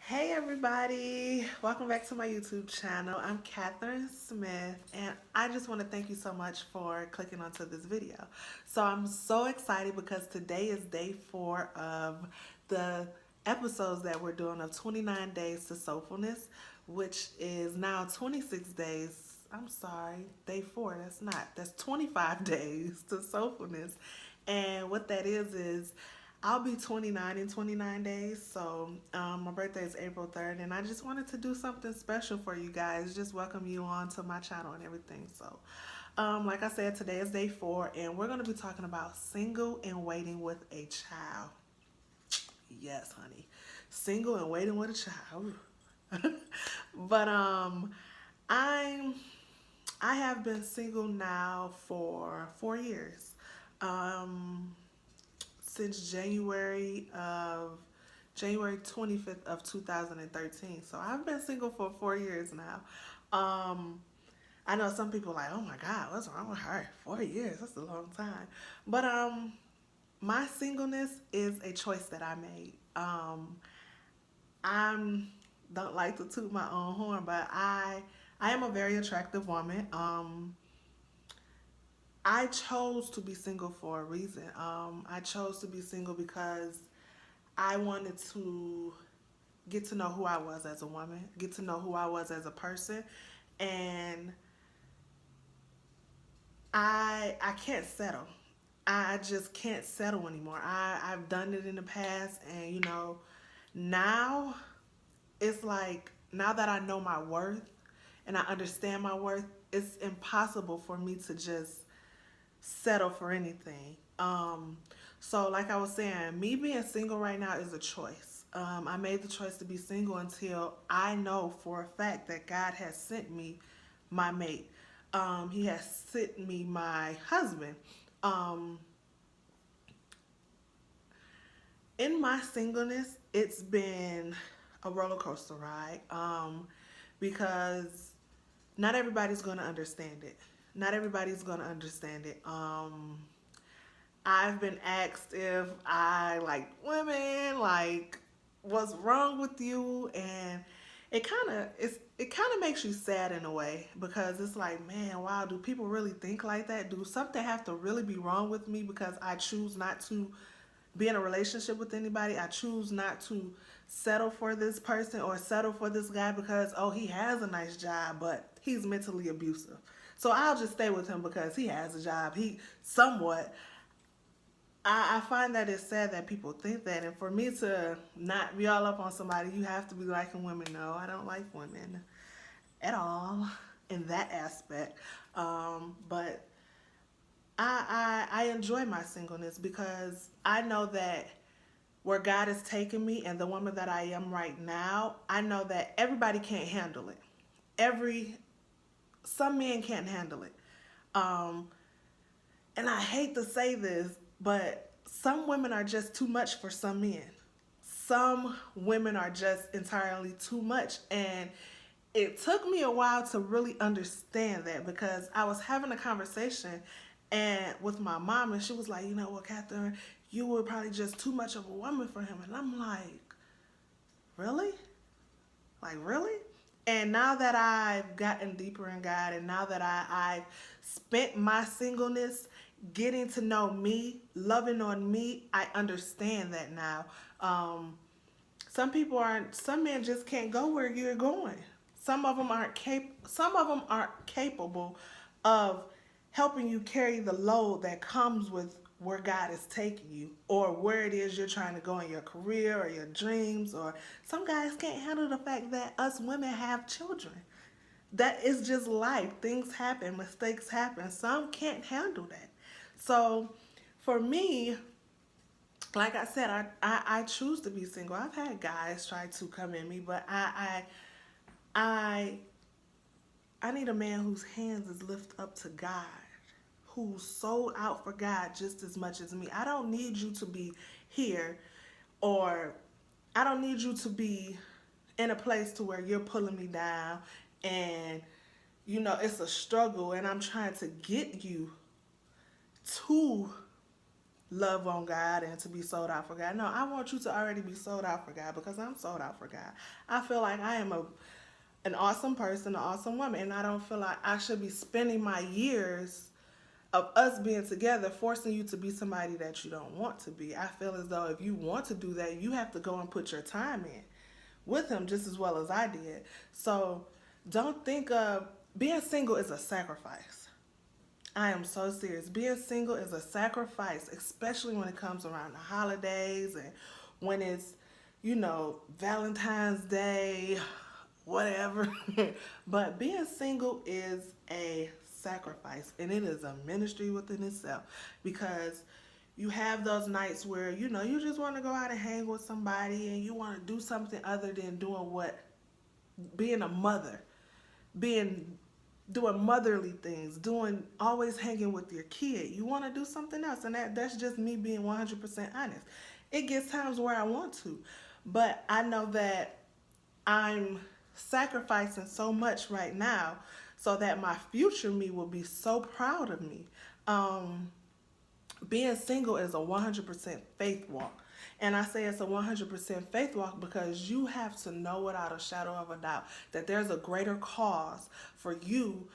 Hey everybody, welcome back to my YouTube channel. I'm Catherine Smith and I just want to thank you so much for clicking onto this video. So I'm so excited because today is day 4 of the episodes that we're doing of 29 days to soulfulness, which is now 26 days. I'm sorry, day 4, that's 25 days to soulfulness. And what that is I'll be 29 in 29 days. So my birthday is April 3rd, and I just wanted to do something special for you guys. Just welcome you on to my channel and everything. So, like I said, today is day 4, and we're going to be talking about single and waiting with a child. Yes, honey, single and waiting with a child. but I'm I have been single now for 4 years. Um, since January 25th of 2013. So I've been single for 4 years now. I know some people are like, oh my God, what's wrong with her? 4 years, that's a long time. But my singleness is a choice that I made. I don't like to toot my own horn, but I am a very attractive woman. I chose to be single for a reason. I chose to be single because I wanted to get to know who I was as a woman, get to know who I was as a person, and I can't settle. I just can't settle anymore. I've done it in the past, and now it's like now that I know my worth and I understand my worth, it's impossible for me to just settle for anything. So like I was saying, me being single right now is a choice. I made the choice to be single until I know for a fact that God has sent me my mate. He has sent me my husband. Um, in my singleness, it's been a roller coaster ride because not everybody's going to understand it. Not everybody's going to understand it. I've been asked if I like women, like what's wrong with you, and it kind of makes you sad in a way because it's like, man, wow, do people really think like that? Do something have to really be wrong with me because I choose not to be in a relationship with anybody? I choose not to settle for this person or settle for this guy because he has a nice job, but he's mentally abusive. So I'll just stay with him because he has a job. He somewhat I find that it's sad that people think that. And for me to not be all up on somebody, you have to be liking women. No, I don't like women at all in that aspect. But I enjoy my singleness because I know that where God has taken me and the woman that I am right now, I know that everybody can't handle it. Every Some men can't handle it. Um, and I hate to say this, but some women are just too much for some men. Some women are just entirely too much. And it took me a while to really understand that because I was having a conversation and with my mom, and she was like, you know what, Catherine, you were probably just too much of a woman for him. And I'm like, really? Like, really? And now that I've gotten deeper in God, and now that I've spent my singleness getting to know me, loving on me, I understand that now. Some men just can't go where you're going. Some of them aren't capable of helping you carry the load that comes with where God is taking you or where it is you're trying to go in your career or your dreams. Or some guys can't handle the fact that us women have children. That is just life. Things happen, mistakes happen. Some can't handle that. So for me, like I said, I choose to be single. I've had guys try to come in me, but I I need a man whose hands is lifted up to God, who's sold out for God just as much as me. I don't need you to be here, or I don't need you to be in a place to where you're pulling me down and it's a struggle and I'm trying to get you to love on God and to be sold out for God. No, I want you to already be sold out for God because I'm sold out for God. I feel like I am an awesome person, an awesome woman, and I don't feel like I should be spending my years of us being together forcing you to be somebody that you don't want to be. I feel as though if you want to do that, you have to go and put your time in with him just as well as I did. So don't think of being single is a sacrifice. I am so serious. Being single is a sacrifice, especially when it comes around the holidays and when it's, Valentine's Day, whatever. But being single is a sacrifice and it is a ministry within itself because you have those nights where, you just want to go out and hang with somebody and you want to do something other than doing what being a mother, being doing motherly things, doing always hanging with your kid. You want to do something else, and that's just me being 100% honest. It gets times where I want to, but I know that I'm sacrificing so much right now so that my future me will be so proud of me. Um, Being single is a 100% faith walk. And I say it's a 100% faith walk because you have to know without a shadow of a doubt that there's a greater cause for you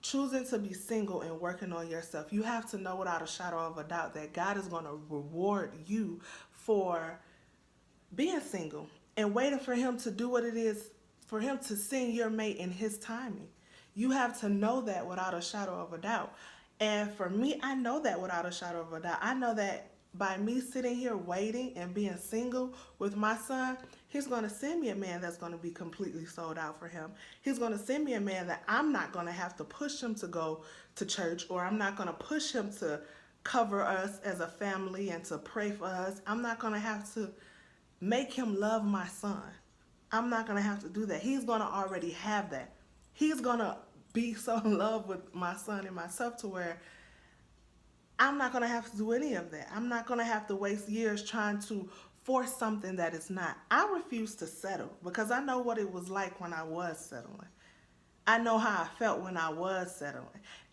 choosing to be single and working on yourself. You have to know without a shadow of a doubt that God is going to reward you for being single and waiting for him to do what it is for him to send your mate in his timing. You have to know that without a shadow of a doubt. And for me, I know that without a shadow of a doubt. I know that by me sitting here waiting and being single with my son, he's going to send me a man that's going to be completely sold out for him. He's going to send me a man that I'm not going to have to push him to go to church, or I'm not going to push him to cover us as a family and to pray for us. I'm not going to have to make him love my son. I'm not going to have to do that. He's going to already have that. He's going to be so in love with my son and myself to where I'm not going to have to do any of that. I'm not going to have to waste years trying to force something that is not. I refuse to settle because I know what it was like when I was settling. I know how I felt when I was settling.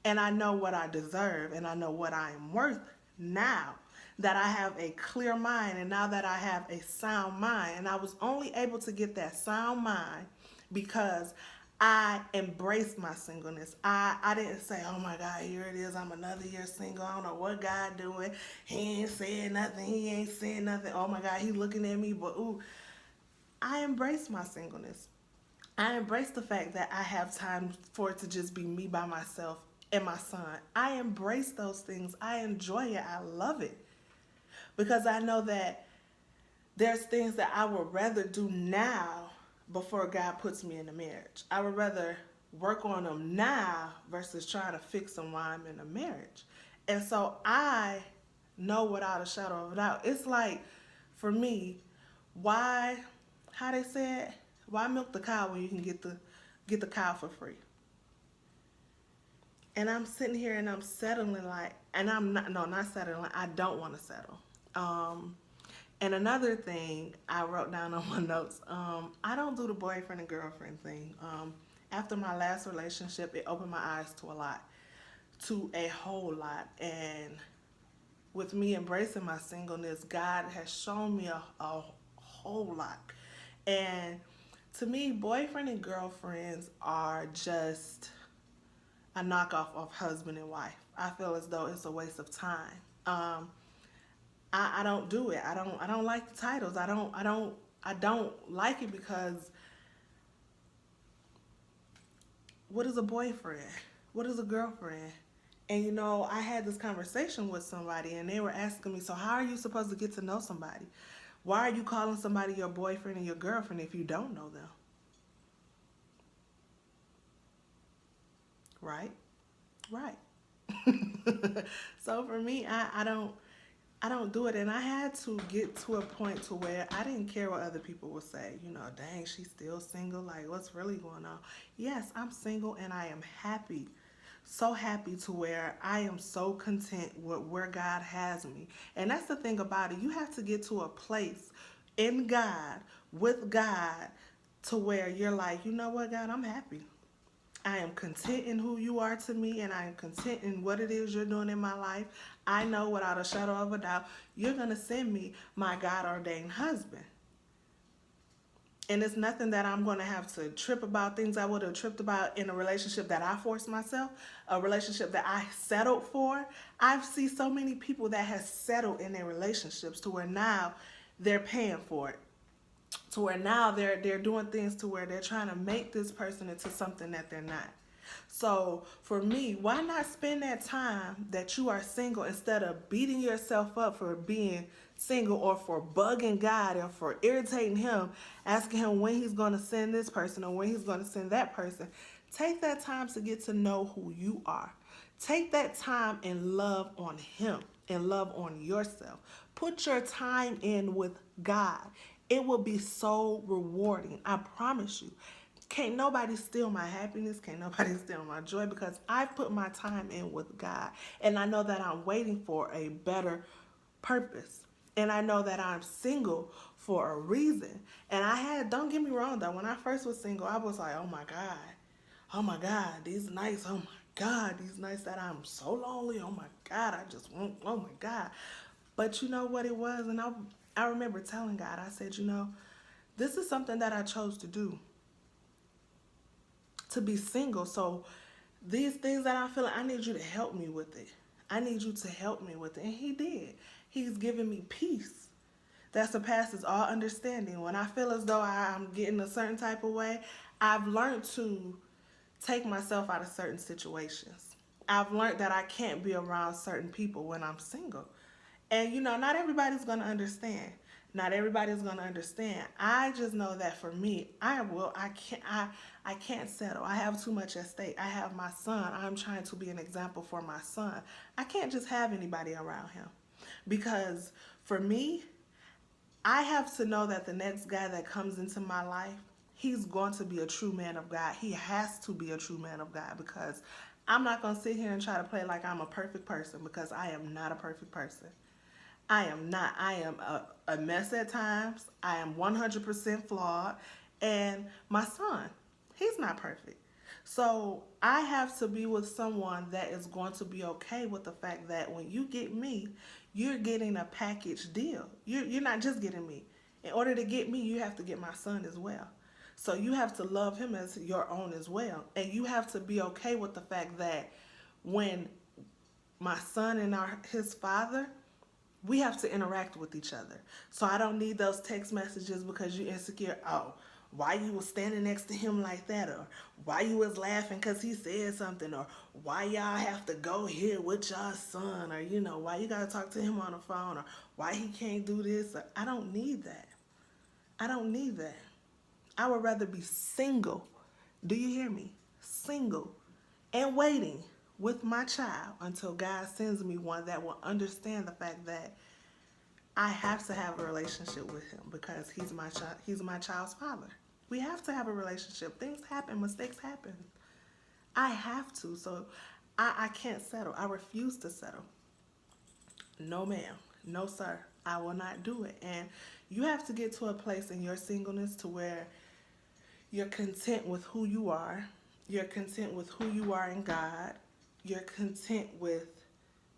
And I know what I deserve and I know what I am worth now that I have a clear mind and now that I have a sound mind. And I was only able to get that sound mind because I embraced my singleness. I didn't say, oh my God, here it is. I'm another year single. I don't know what God doing. He ain't saying nothing. He ain't saying nothing. Oh my God, he looking at me. But ooh, I embraced my singleness. I embrace the fact that I have time for it to just be me by myself and my son. I embrace those things. I enjoy it. I love it. Because I know that there's things that I would rather do now before God puts me in a marriage. I would rather work on them now versus trying to fix them while I'm in a marriage. And so I know without a shadow of a doubt. It's like, for me, why, how they said, why milk the cow when you can get the cow for free? And I'm sitting here and I'm settling like, and I'm not, no, not settling. I don't want to settle. Um, and another thing I wrote down on my notes, I don't do the boyfriend and girlfriend thing. After my last relationship, it opened my eyes to a whole lot. And with me embracing my singleness, God has shown me a whole lot. And to me, boyfriend and girlfriends are just a knockoff of husband and wife. I feel as though it's a waste of time. Um, I don't do it. I don't like the titles. I don't like it because what is a boyfriend? What is a girlfriend? And I had this conversation with somebody and they were asking me, so how are you supposed to get to know somebody? Why are you calling somebody your boyfriend and your girlfriend if you don't know them? Right? Right. So for me, I don't do it, and I had to get to a point to where I didn't care what other people would say. Dang, she's still single. Like, what's really going on? Yes, I'm single, and I am happy, so happy to where I am so content with where God has me. And that's the thing about it. You have to get to a place in God, with God, to where you're like, you know what, God, I'm happy. I am content in who you are to me, and I am content in what it is you're doing in my life. I know without a shadow of a doubt, you're going to send me my God ordained husband. And it's nothing that I'm going to have to trip about, things I would have tripped about in a relationship that I forced myself, a relationship that I settled for. I've seen so many people that have settled in their relationships to where now they're paying for it. To where now they're doing things to where they're trying to make this person into something that they're not. So for me, why not spend that time that you are single instead of beating yourself up for being single or for bugging God or for irritating him, asking him when he's going to send this person or when he's going to send that person. Take that time to get to know who you are. Take that time and love on him and love on yourself. Put your time in with God. It will be so rewarding. I promise you. Can't nobody steal my happiness. Can't nobody steal my joy because I've put my time in with God. And I know that I'm waiting for a better purpose. And I know that I'm single for a reason. And don't get me wrong though, when I first was single, I was like, oh my God, these nights, oh my God, these nights that I'm so lonely, oh my God, I just want, oh my God. But you know what it was? And I remember telling God, I said, this is something that I chose to do, to be single. So these things that I feel, I need you to help me with it. I need you to help me with it. And he did. He's given me peace that surpasses all understanding. When I feel as though I'm getting a certain type of way, I've learned to take myself out of certain situations. I've learned that I can't be around certain people when I'm single. And not everybody's going to understand. Not everybody's going to understand. I just know that for me, I can't settle. I have too much at stake. I have my son. I'm trying to be an example for my son. I can't just have anybody around him. Because for me, I have to know that the next guy that comes into my life, he's going to be a true man of God. He has to be a true man of God because I'm not going to sit here and try to play like I'm a perfect person because I am not a perfect person. I am not. I am a mess at times. I am 100% flawed. And my son, he's not perfect. So I have to be with someone that is going to be okay with the fact that when you get me, you're getting a package deal. You're not just getting me. In order to get me, you have to get my son as well. So you have to love him as your own as well. And you have to be okay with the fact that when my son and his father, we have to interact with each other. So I don't need those text messages because you're insecure. Oh, why you was standing next to him like that, or why you was laughing because he said something, or why y'all have to go here with y'all son, or why you gotta talk to him on the phone, or why he can't do this. I don't need that. I don't need that. I would rather be single. Do you hear me? Single and waiting with my child until God sends me one that will understand the fact that I have to have a relationship with him because he's my child. He's my child's father. We have to have a relationship. Things happen. Mistakes happen. I have to. So I can't settle. I refuse to settle. No, ma'am. No, sir. I will not do it. And you have to get to a place in your singleness to where you're content with who you are. You're content with who you are in God. You're content with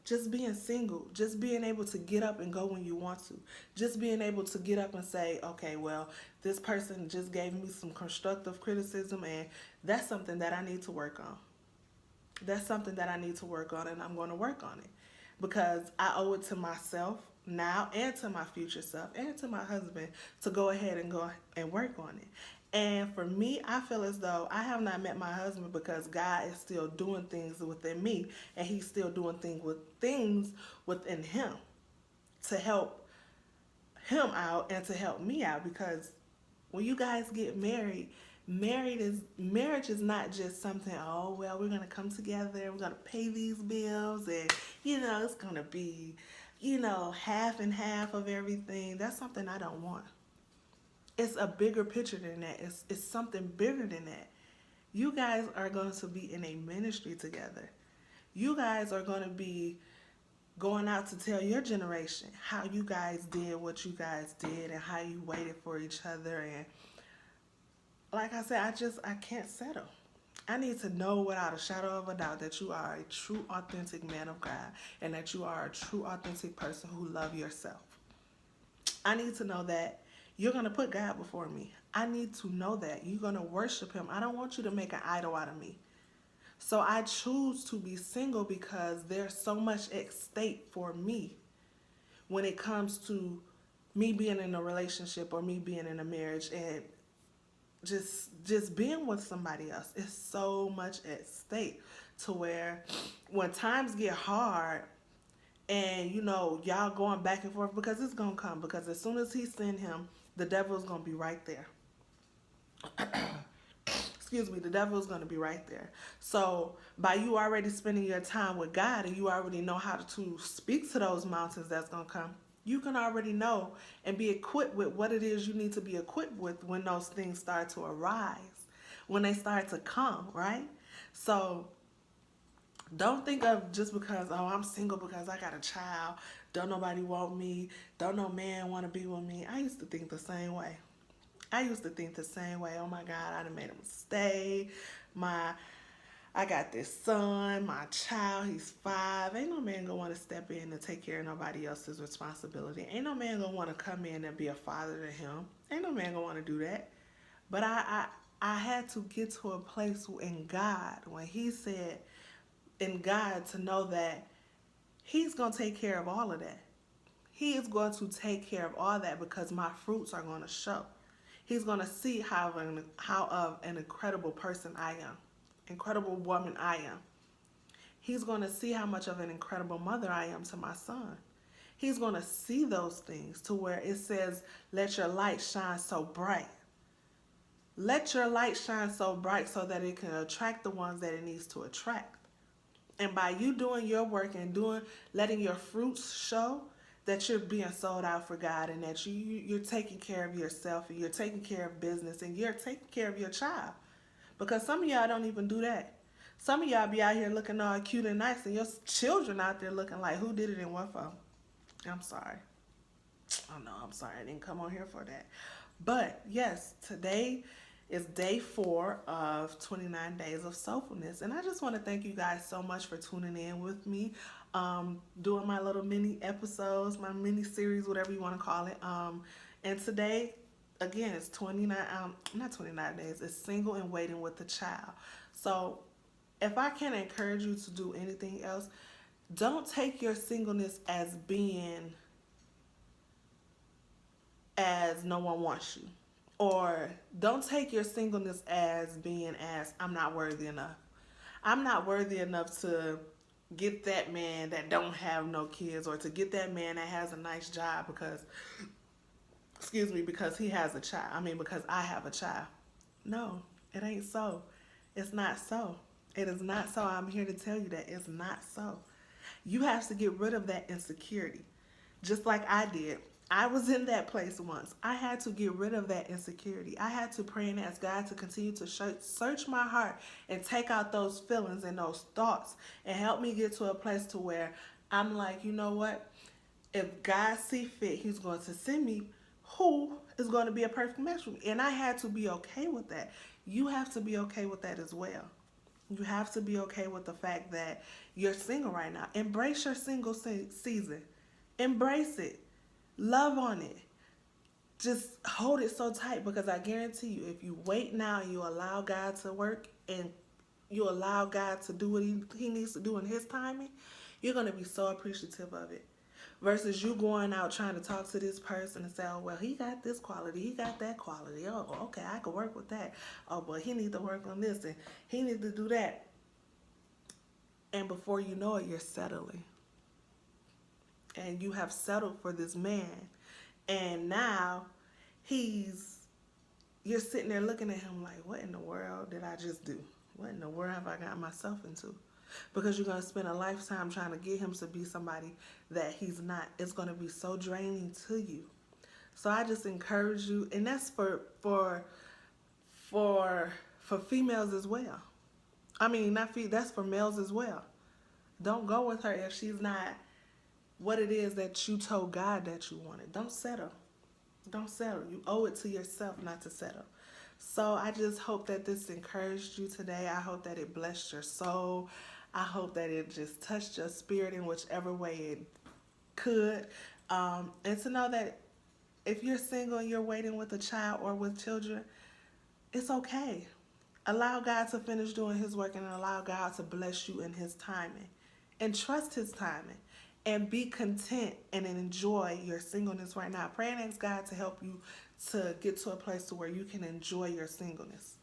just being single, just being able to get up and go when you want to. Just being able to get up and say, okay, well, this person just gave me some constructive criticism and that's something that I need to work on. That's something that I need to work on and I'm going to work on it because I owe it to myself now and to my future self and to my husband to go ahead and go and work on it. And for me, I feel as though I have not met my husband because God is still doing things within me and he's still doing things within him to help him out and to help me out because when you guys get married, marriage is not just something, oh well, we're gonna come together, we're gonna pay these bills and it's gonna be, half and half of everything. That's something I don't want. It's a bigger picture than that. It's something bigger than that. You guys are going to be in a ministry together. You guys are going to be going out to tell your generation how you guys did what you guys did and how you waited for each other. And like I said, I can't settle. I need to know without a shadow of a doubt that you are a true, authentic man of God and that you are a true, authentic person who love yourself. I need to know that you're going to put God before me. I need to know that you're going to worship him. I don't want you to make an idol out of me. So I choose to be single because there's so much at stake for me when it comes to me being in a relationship or me being in a marriage and just being with somebody else. It's so much at stake to where when times get hard and y'all going back and forth, because it's gonna come, because as soon as he send him, the devil's gonna be right there. Excuse me, the devil's gonna be right there. So by you already spending your time with God and you already know how to speak to those mountains that's gonna come, you can already know and be equipped with what it is you need to be equipped with when those things start to arise, when they start to come, right? So don't think of just because, oh, I'm single because I got a child, don't nobody want me, don't no man want to be with me. I used to think the same way. I used to think the same way. Oh my God, I done made a mistake. My I got this son, my child, he's 5. Ain't no man gonna want to step in and take care of nobody else's responsibility. Ain't no man gonna want to come in and be a father to him. Ain't no man gonna want to do that. But I had to get to a place in God when he said in God to know that he's gonna take care of all of that. He is going to take care of all that because my fruits are going to show. He's going to see how of an incredible person I am, incredible woman I am. He's going to see how much of an incredible mother I am to my son. He's going to see those things to where it says, let your light shine so bright. Let your light shine so bright so that it can attract the ones that it needs to attract. And by you doing your work and letting your fruits show that you're being sold out for God and that you're taking care of yourself and you're taking care of business and you're taking care of your child. Because some of y'all don't even do that. Some of y'all be out here looking all cute and nice and your children out there looking like who did it and what for. I'm sorry. Oh no, I'm sorry. I didn't come on here for that. But yes, today is day 4 of 29 days of soulfulness. And I just want to thank you guys so much for tuning in with me, doing my little mini episodes, my mini series, whatever you want to call it. And today, again, it's 29, not 29 days, it's single and waiting with a child. So if I can encourage you to do anything else, don't take your singleness as being as no one wants you. Or don't take your singleness as being as I'm not worthy enough. I'm not worthy enough to get that man that don't have no kids or to get that man that has a nice job because because he has a child. I mean because I have a child. No, it ain't so. It's not so. It is not so. I'm here to tell you that it's not so. You have to get rid of that insecurity. Just like I did. I was in that place once. I had to get rid of that insecurity. I had to pray and ask God to continue to search my heart and take out those feelings and those thoughts and help me get to a place to where I'm like, you know what? If God see fit, he's going to send me who is going to be a perfect match for me. And I had to be okay with that. You have to be okay with that as well. You have to be okay with the fact that you're single right now. Embrace your single season. Embrace it. Love on it. Just hold it so tight because I guarantee you, if you wait now and you allow God to work and you allow God to do what he needs to do in his timing, you're going to be so appreciative of it. Versus you going out trying to talk to this person and say, oh, well, he got this quality, he got that quality. Oh, okay, I could work with that. Oh, but he needs to work on this and he needs to do that. And before you know it, you're settling. And you have settled for this man. And now you're sitting there looking at him like, what in the world did I just do? What in the world have I got myself into? Because you're going to spend a lifetime trying to get him to be somebody that he's not. It's going to be so draining to you. So I just encourage you, and that's for females as well. I mean, that's for males as well. Don't go with her if she's not what it is that you told God that you wanted. Don't settle. Don't settle. You owe it to yourself not to settle. So I just hope that this encouraged you today. I hope that it blessed your soul. I hope that it just touched your spirit in whichever way it could. And to know that if you're single and you're waiting with a child or with children, it's okay. Allow God to finish doing his work and allow God to bless you in his timing. And trust his timing. And be content and enjoy your singleness right now. Pray and ask God to help you to get to a place to where you can enjoy your singleness.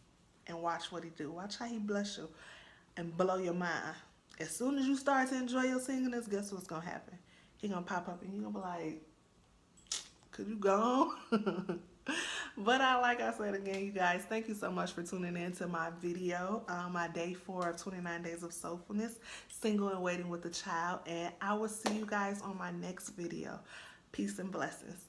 And watch what he do. Watch how he bless you and blow your mind. As soon as you start to enjoy your singleness, guess what's gonna happen? He gonna pop up and you gonna be like, could you go on? But like I said again, you guys, thank you so much for tuning in to my video, my day 4 of 29 days of soulfulness, single and waiting with a child. And I will see you guys on my next video. Peace and blessings.